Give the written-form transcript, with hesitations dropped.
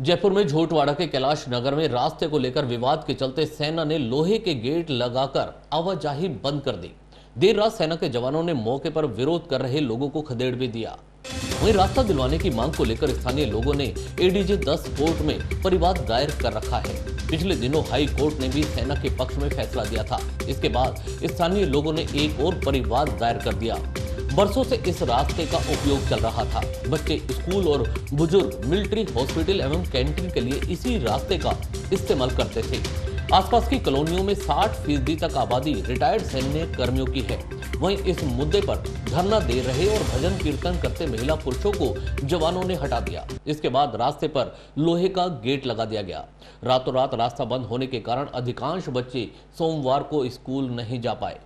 जयपुर में झोटवाड़ा के कैलाश नगर में रास्ते को लेकर विवाद के चलते सेना ने लोहे के गेट लगाकर आवाजाही बंद कर दी। देर रात सेना के जवानों ने मौके पर विरोध कर रहे लोगों को खदेड़ भी दिया। वहीं रास्ता दिलवाने की मांग को लेकर स्थानीय लोगों ने एडीजे 10 कोर्ट में परिवाद दायर कर रखा है। पिछले दिनों हाई कोर्ट ने भी सेना के पक्ष में फैसला दिया था। इसके बाद स्थानीय लोगों ने एक और परिवाद दायर कर दिया। बरसों से इस रास्ते का उपयोग चल रहा था। बच्चे स्कूल और बुजुर्ग मिलिट्री हॉस्पिटल एवं कैंटीन के लिए इसी रास्ते का इस्तेमाल करते थे। आसपास की कॉलोनियों में 60% तक आबादी रिटायर्ड सैन्य कर्मियों की है। वहीं इस मुद्दे पर धरना दे रहे और भजन कीर्तन करते महिला पुरुषों को जवानों ने हटा दिया। इसके बाद रास्ते पर लोहे का गेट लगा दिया गया। रातों रात रास्ता बंद होने के कारण अधिकांश बच्चे सोमवार को स्कूल नहीं जा पाए।